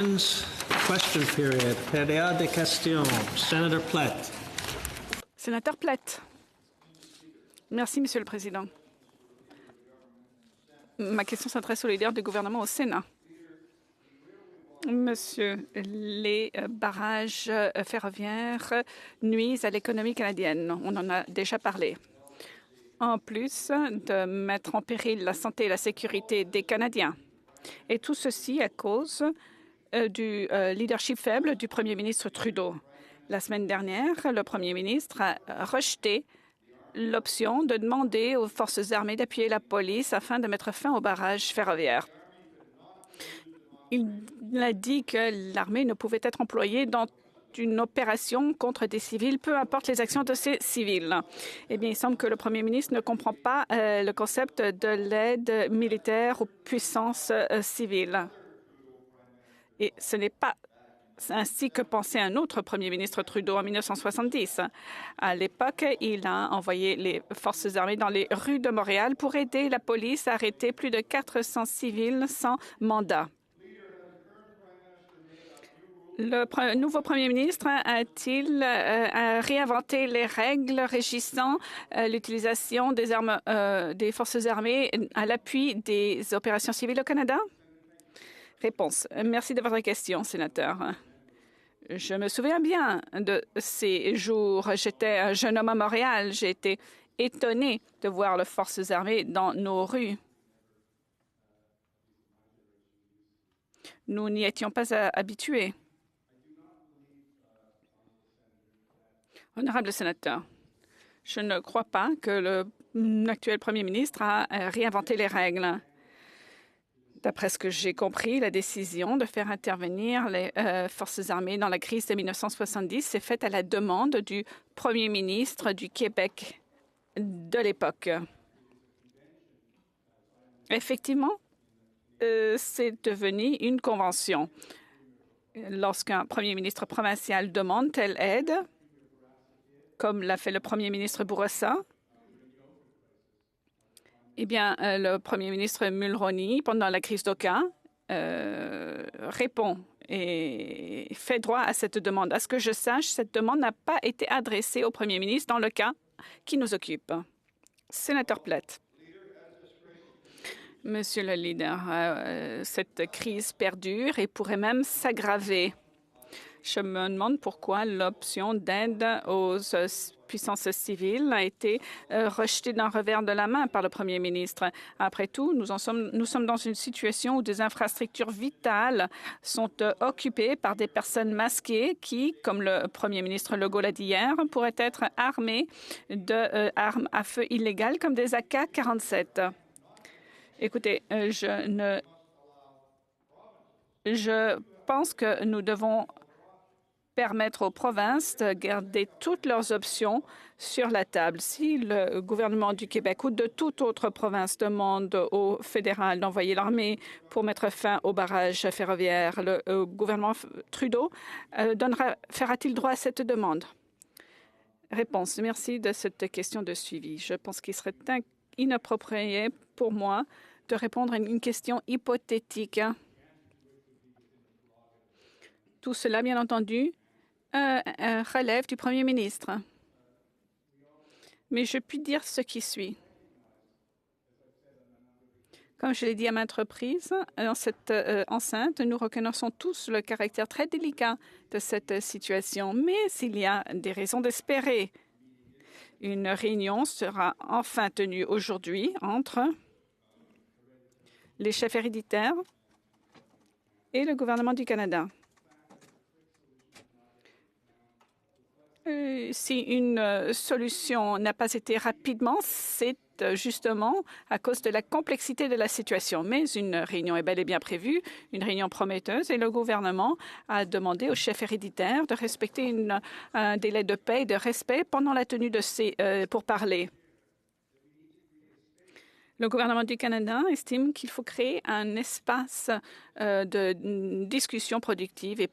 Question period. Période de questions. Senator Plett. Sénateur Plett. Merci, Monsieur le Président. Ma question s'adresse au leader du gouvernement au Sénat. Monsieur, les barrages ferroviaires nuisent à l'économie canadienne. On en a déjà parlé. En plus de mettre en péril la santé et la sécurité des Canadiens. Et tout ceci à cause du leadership faible du Premier ministre Trudeau. La semaine dernière, le Premier ministre a rejeté l'option de demander aux forces armées d'appuyer la police afin de mettre fin aux barrages ferroviaires. Il a dit que l'armée ne pouvait être employée dans une opération contre des civils, peu importe les actions de ces civils. Eh bien, il semble que le Premier ministre ne comprend pas le concept de l'aide militaire aux puissances civiles. Et ce n'est pas ainsi que pensait un autre Premier ministre Trudeau en 1970. À l'époque, il a envoyé les forces armées dans les rues de Montréal pour aider la police à arrêter plus de 400 civils sans mandat. Le nouveau Premier ministre a-t-il réinventé les règles régissant l'utilisation des armes des forces armées à l'appui des opérations civiles au Canada? Réponse. Merci de votre question, sénateur. Je me souviens bien de ces jours. J'étais un jeune homme à Montréal. J'ai été étonné de voir les forces armées dans nos rues. Nous n'y étions pas habitués. Honorable sénateur, je ne crois pas que l'actuel Premier ministre a réinventé les règles. D'après ce que j'ai compris, la décision de faire intervenir les forces armées dans la crise de 1970 s'est faite à la demande du Premier ministre du Québec de l'époque. Effectivement, c'est devenu une convention. Lorsqu'un Premier ministre provincial demande telle aide, comme l'a fait le Premier ministre Bourassa, eh bien, le Premier ministre Mulroney, pendant la crise d'Oka, répond et fait droit à cette demande. À ce que je sache, cette demande n'a pas été adressée au Premier ministre dans le cas qui nous occupe. Sénateur Plett. Monsieur le leader, cette crise perdure et pourrait même s'aggraver. Je me demande pourquoi l'option d'aide aux puissances civiles a été rejetée d'un revers de la main par le Premier ministre. Après tout, nous sommes dans une situation où des infrastructures vitales sont occupées par des personnes masquées qui, comme le Premier ministre Legault l'a dit hier, pourraient être armées d'armes à feu illégales comme des AK-47. Écoutez, je pense que nous devons permettre aux provinces de garder toutes leurs options sur la table. Si le gouvernement du Québec ou de toute autre province demande au fédéral d'envoyer l'armée pour mettre fin au barrage ferroviaire, le gouvernement Trudeau fera-t-il droit à cette demande? Réponse. Merci de cette question de suivi. Je pense qu'il serait inapproprié pour moi de répondre à une question hypothétique. Tout cela, bien entendu, relève du Premier ministre. Mais je puis dire ce qui suit. Comme je l'ai dit à maintes reprises, dans cette enceinte, nous reconnaissons tous le caractère très délicat de cette situation, mais il y a des raisons d'espérer. Une réunion sera enfin tenue aujourd'hui entre les chefs héréditaires et le gouvernement du Canada. Si une solution n'a pas été rapidement, c'est justement à cause de la complexité de la situation. Mais une réunion est bel et bien prévue, une réunion prometteuse, et le gouvernement a demandé aux chefs héréditaires de respecter un délai de paix et de respect pendant la tenue de ces pourparlers. Le gouvernement du Canada estime qu'il faut créer un espace de discussion productive et